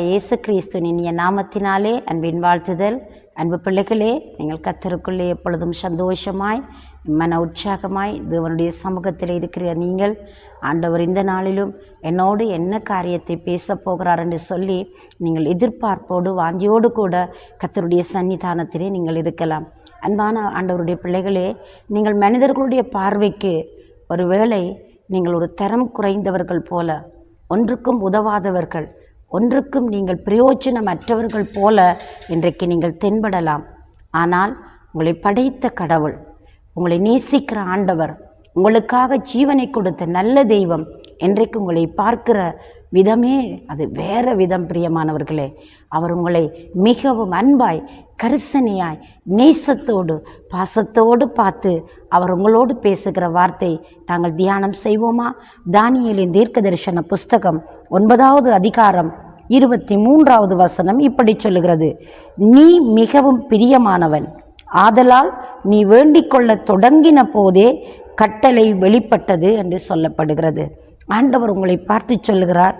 ஆண்டவராய் இயேசு கிறிஸ்துவின் இனிய நாமத்தினாலே அன்பின் வாழ்த்துதல். அன்பு பிள்ளைகளே, நீங்கள் கர்த்தருக்குள்ளே எப்பொழுதும் சந்தோஷமாய் மன உற்சாகமாய் தேவனுடைய சமூகத்தில் இருக்கிற நீங்கள், ஆண்டவர் இந்த நாளிலும் என்னோடு என்ன காரியத்தை பேச போகிறார் என்று சொல்லி நீங்கள் எதிர்பார்ப்போடு வாஞ்சியோடு கூட கர்த்தருடைய சன்னிதானத்திலே நீங்கள் இருக்கலாம். அன்பான ஆண்டவருடைய பிள்ளைகளே, நீங்கள் மனிதர்களுடைய பார்வைக்கு ஒருவேளை நீங்கள் ஒரு தரம் குறைந்தவர்கள் போல, ஒன்றுக்கும் உதவாதவர்கள், ஒன்றுக்கும் நீங்கள் பிரயோஜனமற்றவர்கள் போல இன்றைக்கு நீங்கள் தென்படலாம். ஆனால் உங்களை படைத்த கடவுள், உங்களை நேசிக்கிற ஆண்டவர், உங்களுக்காக ஜீவனை கொடுத்த நல்ல தெய்வம் இன்றைக்கு உங்களை பார்க்கிற விதமே அது வேற விதம். பிரியமானவர்களே, அவர் உங்களை மிகவும் அன்பாய், கரிசனையாய், நேசத்தோடு, பாசத்தோடு பார்த்து அவர் உங்களோடு பேசுகிற வார்த்தை நாங்கள் தியானம் செய்வோமா? தானியேலின் தீர்க்க தரிசன புஸ்தகம் 9வது அதிகாரம் 23வது வசனம் இப்படி சொல்லுகிறது: நீ மிகவும் பிரியமானவன், ஆதலால் நீ வேண்டிக் கொள்ள தொடங்கின போதே கட்டளை வெளிப்பட்டது என்று சொல்லப்படுகிறது. ஆண்டவர் உங்களை பார்த்து சொல்லுகிறார்,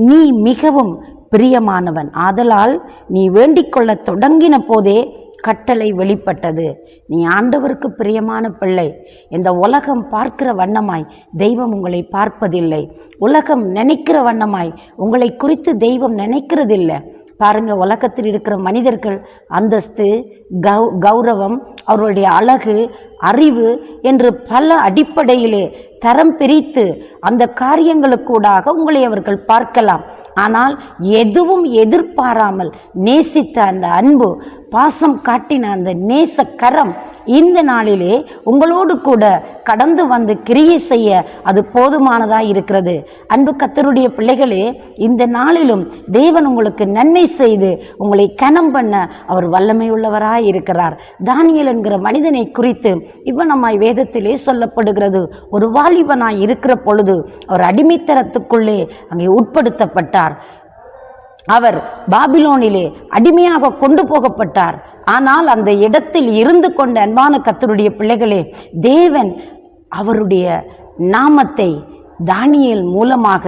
நீ மிகவும் பிரியமானவன், ஆதலால் நீ வேண்டிக் கொள்ள தொடங்கின போதே கட்டளை வெளிப்பட்டது. நீ ஆண்டவருக்கு பிரியமான பிள்ளை. இந்த உலகம் பார்க்கிற வண்ணமாய் தெய்வம் உங்களை பார்ப்பதில்லை. உலகம் நினைக்கிற வண்ணமாய் உங்களை குறித்து தெய்வம் நினைக்கிறதில்லை. பாருங்க, உலகத்தில் இருக்கிற மனிதர்கள் அந்தஸ்து, கௌரவம், அவர்களுடைய அழகு, அறிவு என்று பல அடிப்படையிலே தரம் பிரித்து அந்த காரியங்களுக்கூடாக உங்களை அவர்கள் பார்க்கலாம். ஆனால் எதுவும் எதிர்பாராமல் நேசித்த அந்த அன்பு, பாசம் காட்டின அந்த நேச கரம் இந்த நாளிலே உங்களோடு கூட கடந்து வந்து கிரியை செய்ய அது போதுமானதாக இருக்கிறது. அன்பு கர்த்தருடைய பிள்ளைகளே, இந்த நாளிலும் தேவன் உங்களுக்கு நன்மை செய்து உங்களை கனம் பண்ண அவர் வல்லமை உள்ளவராய் இருக்கிறார். தானியேல் என்கிற மனிதனை குறித்து இவ்வனமாய் வேதத்திலே சொல்லப்படுகிறது. ஒரு வாலிபனாய் இருக்கிற பொழுது அவர் அடிமைத்தனத்துக்குள்ளே அங்கே உட்படுத்தப்பட்டார். அவர் பாபிலோனிலே அடிமையாக கொண்டு போகப்பட்டார். ஆனால் அந்த இடத்தில் இருந்து கொண்ட அன்பான கர்த்தருடைய பிள்ளைகளே, தேவன் அவருடைய நாமத்தை தானியேல் மூலமாக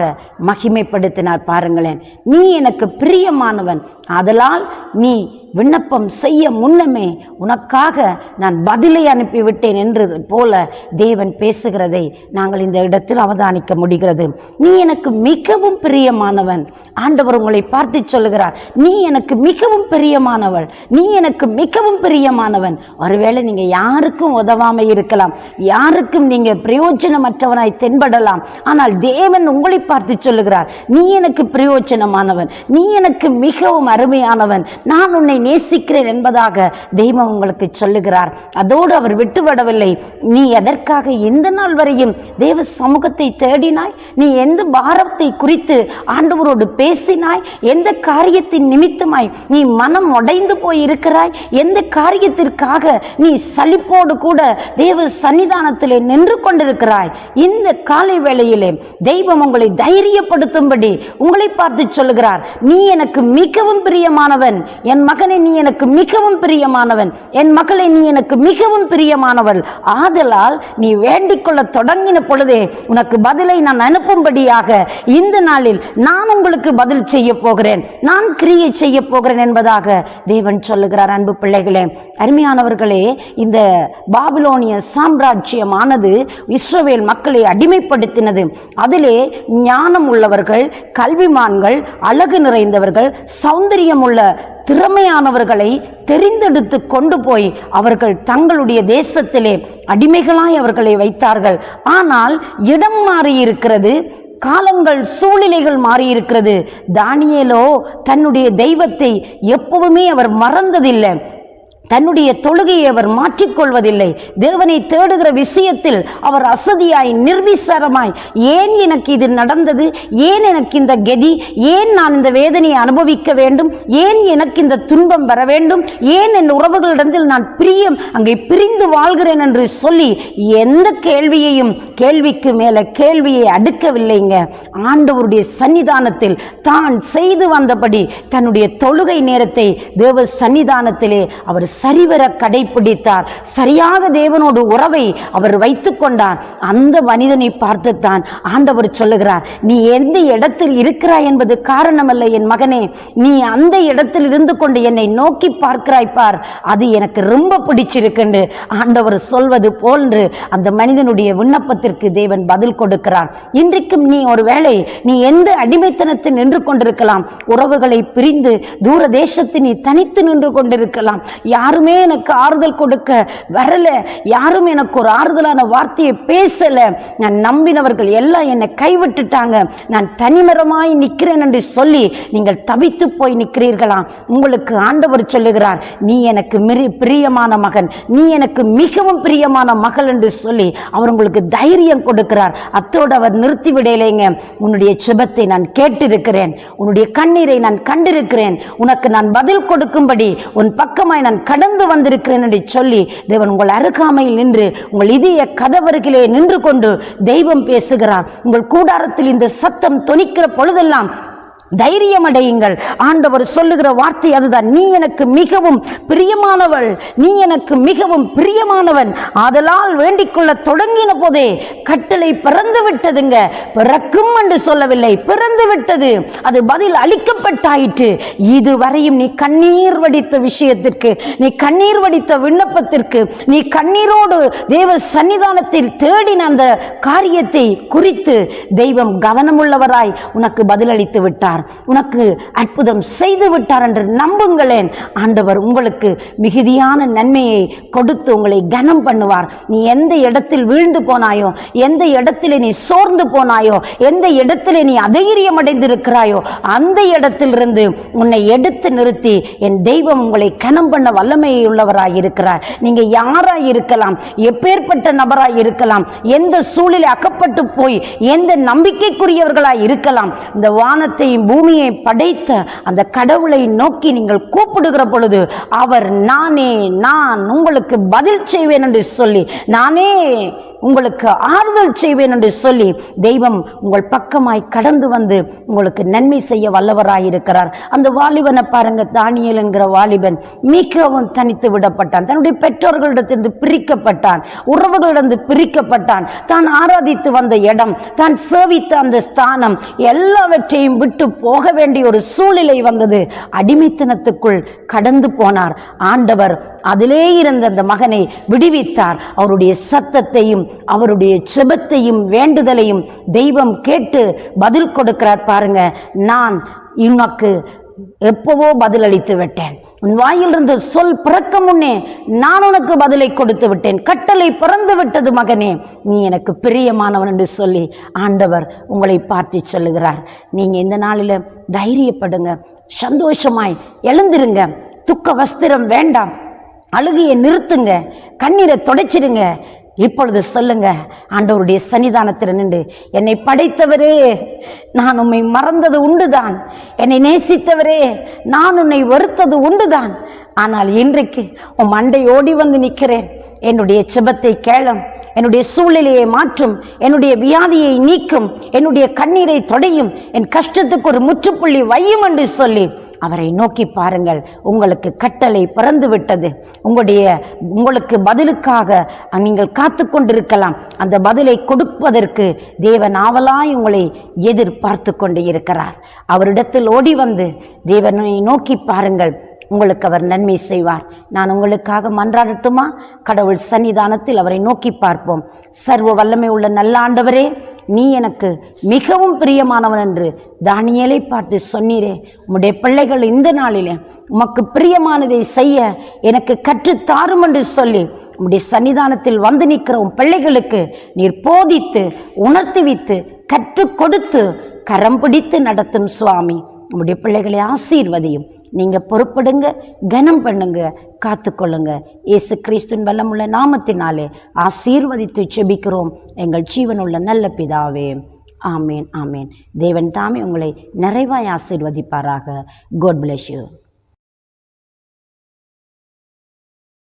மகிமைப்படுத்தினார். பாருங்களேன், நீ எனக்கு பிரியமானவன், ஆதலால் நீ விண்ணப்பம் செய்ய முன்னமே உனக்காக நான் பதிலை அனுப்பிவிட்டேன் என்று போல தேவன் பேசுகிறதை நாங்கள் இந்த இடத்தில் அவதானிக்க முடிகிறது. நீ எனக்கு மிகவும் பிரியமானவன். ஆண்டவர் உங்களை பார்த்து சொல்லுகிறார், நீ எனக்கு மிகவும் பிரியமானவள், நீ எனக்கு மிகவும் பிரியமானவன். ஒருவேளை நீங்க யாருக்கும் உதவாம இருக்கலாம், யாருக்கும் நீங்க பிரயோஜனமற்றவனாய் தென்படலாம். ஆனால் தேவன் உங்களை பார்த்து சொல்லுகிறார், நீ எனக்கு பிரயோஜனமானவன், நீ எனக்கு மிகவும் அருமையானவன், நான் உன்னை நேசிக்கிறேன் என்பதாக தெய்வம் உங்களுக்கு சொல்லுகிறார். அதோடு அவர் விட்டுவிடவில்லை. நீ எதற்காக இந்த நாள் வரையும் தேவ சமூகத்தை தேடினாய்? நீ எந்த பாரத்தை குறித்து ஆண்டவரோடு பேசினாய்? எந்த காரியத்தின் நிமித்தமாய் நீ மனம் உடைந்து போய் இருக்கிறாய்? எந்த காரியத்திற்காக நீ சலிப்போடு கூட தேவ சன்னிதானத்திலே நின்று கொண்டிருக்கிறாய்? இந்த காலை வேளையிலே தெய்வம் உங்களை தைரியப்படுத்தும்படி உங்களை பார்த்து சொல்லுகிறார், நீ எனக்கு மிகவும் பிரியமானவன், என் மகனே நீ எனக்கு மிகவும் பிரியமானவன், என் மகளே நீ எனக்கு மிகவும் பிரியமானவள், ஆதலால் நீ வேண்டிக் கொள்ள தொடங்கின பொழுதே உனக்கு பதிலை நான் அனுப்பும்படியாக இந்த நாளில் நான் உங்களுக்கு பதில் செய்ய போகிறேன், நான் கிரியை செய்ய போகிறேன் என்பதாக தேவன் சொல்லுகிறார். அன்பு பிள்ளைகளே, அருமையானவர்களே, இந்த பாபிலோனிய சாம்ராஜ்யமானது இஸ்ரவேல் மக்களை அடிமைப்படுத்தினது. அதிலே ஞானம் உள்ளவர்கள், கல்விமான்கள், அழகு நிறைந்தவர்கள், சௌந்தரியம் உள்ள திறமையானவர்களை தெரிந்தெடுத்து கொண்டு போய் அவர்கள் தங்களுடைய தேசத்திலே அடிமைகளாய் அவர்களை வைத்தார்கள். ஆனால் இடம் மாறி இருக்கிறது, காலங்கள், சூழ்நிலைகள் மாறி இருக்கிறது. தானியேலோ தன்னுடைய தெய்வத்தை எப்பவுமே அவர் மறந்ததில்லை. தன்னுடைய தொழுகையை அவர் மாற்றிக்கொள்வதில்லை. தேவனை தேடுகிற விஷயத்தில் அவர் அசதியாய், நிர்விசாரமாய், ஏன் எனக்கு இது நடந்தது, ஏன் எனக்கு இந்த கதி, ஏன் நான் இந்த வேதனையை அனுபவிக்க வேண்டும், ஏன் எனக்கு இந்த துன்பம் வர வேண்டும், ஏன் என் உறவுகளிடத்தில் நான் அங்கே பிரிந்து வாழ்கிறேன் என்று சொல்லி எந்த கேள்வியையும் கேள்விக்கு மேல கேள்வியை அடுக்கவில்லைங்க. ஆண்டவருடைய சன்னிதானத்தில் தான் செய்து வந்தபடி தன்னுடைய தொழுகை நேரத்தை தேவ சன்னிதானத்திலே அவர் சரிவர கடைபிடித்தார். சரியாக தேவனோடு உறவை அவர் வைத்துக் கொண்டார். அந்த மனிதனை பார்த்துத்தான் ஆண்டவர் சொல்லுகிறார், நீ எந்த இடத்தில் இருக்கிறாய் என்பது காரணமல்ல என் மகனே, நீ அந்த இடத்தில் இருந்து கொண்டு என்னை நோக்கி பார்க்கிறாய் பார், அது எனக்கு ரொம்ப பிடிச்சிருக்கு ஆண்டவர் சொல்வது போன்று அந்த மனிதனுடைய விண்ணப்பத்திற்கு தேவன் பதில் கொடுக்கிறார். இன்றைக்கும் நீ ஒருவேளை நீ எந்த அடிமைத்தனத்தில் நின்று கொண்டிருக்கலாம், உறவுகளை பிரிந்து தூர தேசத்தில் நீ தனித்து நின்று கொண்டிருக்கலாம். யாருமே எனக்கு ஆறுதல் கொடுக்க வரல, யாரும் எனக்கு ஒரு ஆறுதலான வார்த்தையை பேசல, நான் நம்பினவர்கள் எல்லாம் என்னை கைவிட்டுட்டாங்க, நான் தனிமரமாய் நிற்கிறேன் என்று சொல்லி நீங்கள் தவித்து போய் நிற்கிறீர்களாம். உங்களுக்கு ஆண்டவர் சொல்லுகிறார், நீ எனக்கு பிரியமான மகன், நீ எனக்கு மிகவும் பிரியமான மகள் என்று சொல்லி அவர் உங்களுக்கு தைரியம் கொடுக்கிறார். அத்தோடு அவர் நிறுத்தி விடலைங்க, உன்னுடைய ஜெபத்தை நான் கேட்டிருக்கிறேன், உன்னுடைய கண்ணீரை நான் கண்டிருக்கிறேன், உனக்கு நான் பதில் கொடுக்கும்படி உன் பக்கமாய் நான் கடந்து வந்திருக்கிறேன் என்று சொல்லி தேவன் உங்கள் அருகாமையில் நின்று உங்கள் இதய கதவருகிலே நின்று கொண்டு தெய்வம் பேசுகிறார். உங்கள் கூடாரத்தில் இந்த சத்தம் தொனிக்கிற பொழுதெல்லாம் தைரியம் அடையுங்கள். ஆண்டவர் சொல்லுகிற வார்த்தை அதுதான், நீ எனக்கு மிகவும் பிரியமானவள், நீ எனக்கு மிகவும் பிரியமானவன், ஆதலால் வேண்டிக் கொள்ள தொடங்கின போதே கட்டளை பிறந்து விட்டதுங்க. பிறக்கும் என்று சொல்லவில்லை, பிறந்து விட்டது, அது பதில் அளிக்கப்பட்டாயிற்று. இதுவரையும் நீ கண்ணீர் வடித்த விஷயத்திற்கு, நீ கண்ணீர் வடித்த விண்ணப்பத்திற்கு, நீ கண்ணீரோடு தேவ சன்னிதானத்தில் தேடின அந்த காரியத்தை குறித்து தெய்வம் கவனமுள்ளவராய் உனக்கு பதிலளித்து விட்டார், உனக்கு அற்புதம் செய்து விட்டார் என்று நம்புங்களேன். ஆண்டவர் உங்களுக்கு மிகுதியான நன்மையை கொடுத்து உங்களை கனம் பண்ணுவார். நீ எந்த இடத்தில் வீழ்ந்து போனாயோ, எந்த இடத்திலே நீ சோர்ந்து போனாயோ, எந்த இடத்திலே நீ அதைரியம் அடைந்திருக்கிறாயோ, அந்த இடத்திலிருந்து உன்னை எடுத்து நிறுத்தி என் தெய்வம் உங்களை கனம் பண்ண வல்லமையை உள்ளவராய் இருக்கிறார். நீங்க யாராய் இருக்கலாம், எப்பேற்பட்ட நபராய் இருக்கலாம், எந்த சூழலில் அகப்பட்டு போய் எந்த நம்பிக்கைக்குரியவர்களாய் இருக்கலாம், இந்த வானத்தையும் பூமியை படைத்த அந்த கடவுளை நோக்கி நீங்கள் கூப்பிடுகிற பொழுது அவர் நான் உங்களுக்கு பதில் செய்வேன் என்று சொல்லி, நானே உங்களுக்கு ஆறுதல் செய்வேன் என்று சொல்லி தெய்வம் உங்கள் பக்கமாய் கடந்து வந்து உங்களுக்கு நன்மை செய்ய வல்லவராயிருக்கிறார். அந்த வாலிபனை பாருங்க, தானியேல் என்கிற வாலிபன் மிகவும் தனித்து விடப்பட்டான், தன்னுடைய பெற்றோர்களிடத்திலிருந்து பிரிக்கப்பட்டான், உறவுகளிடந்து பிரிக்கப்பட்டான், தான் ஆராதித்து வந்த இடம், தான் சேவித்த அந்த ஸ்தானம் எல்லாவற்றையும் விட்டு போக வேண்டிய ஒரு சூழ்நிலை வந்தது. அடிமைத்தனத்துக்குள் கடந்து போனார். ஆண்டவர் அதிலே இருந்த அந்த மகனை விடுவித்தார். அவருடைய சத்தத்தையும் அவருடைய ஜெபத்தையும் வேண்டுதலையும் தெய்வம் கேட்டு பதில் கொடுக்கிறார். பாருங்க, நான் உனக்கு எப்பவோ பதில் அளித்து விட்டேன், உன் வாயிலிருந்து சொல் பிறக்க முன்னே நான் உனக்கு பதிலை கொடுத்து விட்டேன், கட்டளை பிறந்து விட்டது மகனே, நீ எனக்கு பிரியமானவன் என்று சொல்லி ஆண்டவர் உங்களை பார்த்து சொல்லுகிறார். நீங்க இந்த நாளில் தைரியப்படுங்க, சந்தோஷமாய் எழுந்திருங்க, துக்க வஸ்திரம் வேண்டாம், அழுகையை நிறுத்துங்க, கண்ணீரை துடைச்சிடுங்க. இப்பொழுது சொல்லுங்க, ஆண்டவருடைய சன்னிதானத்தில் நின்று, என்னை படைத்தவரே, நான் உம்மை மறந்தது உண்டுதான், என்னை நேசித்தவரே, நான் உன்னை வெறுத்தது உண்டுதான், ஆனால் இன்றைக்கு உம் அண்டை ஓடி வந்து நிற்கிறேன், என்னுடைய ஜெபத்தை கேளும், என்னுடைய சூழ்நிலையை மாற்றும், என்னுடைய வியாதியை நீக்கும், என்னுடைய கண்ணீரை தொடையும், என் கஷ்டத்துக்கு ஒரு முற்றுப்புள்ளி வையும் என்று சொல்லி அவரை நோக்கி பாருங்கள். உங்களுக்கு கட்டளை பிறந்து விட்டது. உங்களுக்கு பதிலுக்காக நீங்கள் காத்து கொண்டிருக்கலாம். அந்த பதிலை கொடுப்பதற்கு தேவன் ஆவலாய் உங்களை எதிர்பார்த்து கொண்டு இருக்கிறார். அவரிடத்தில் ஓடி வந்து தேவனை நோக்கி பாருங்கள், உங்களுக்கு அவர் நன்மை செய்வார். நான் உங்களுக்காக மன்றாடட்டுமா? கடவுள் சன்னிதானத்தில் அவரை நோக்கி பார்ப்போம். சர்வ வல்லமை உள்ள நல்ல ஆண்டவரே, நீ எனக்கு மிகவும் பிரியமானவன் என்று தானியேலை பார்த்து சொன்னீரே. உம்முடைய பிள்ளைகள் இந்த நாளிலே உமக்கு பிரியமானதை செய்ய எனக்கு கற்றுத்தாரும் என்று சொல்லி உம்முடைய சன்னிதானத்தில் வந்து நிற்கிற உன் பிள்ளைகளுக்கு நீர் போதித்து உணர்த்துவித்து கற்றுக் கொடுத்து கரம் பிடித்து நடத்தும் சுவாமி. உம்முடைய பிள்ளைகளை ஆசீர்வதியும். நீங்க பொறுப்படுங்க, கனம் பண்ணுங்க, காத்துக்கொள்ளுங்க. இயேசு கிறிஸ்துவின் வல்லமுள்ள நாமத்தினாலே ஆசீர்வதித்து ஜெபிக்கிறோம் எங்கள் ஜீவனுள்ள நல்ல பிதாவே. ஆமேன், ஆமேன். தேவன் தாமே உங்களை நிறைவாய் ஆசீர்வதிப்பாராக. God bless you.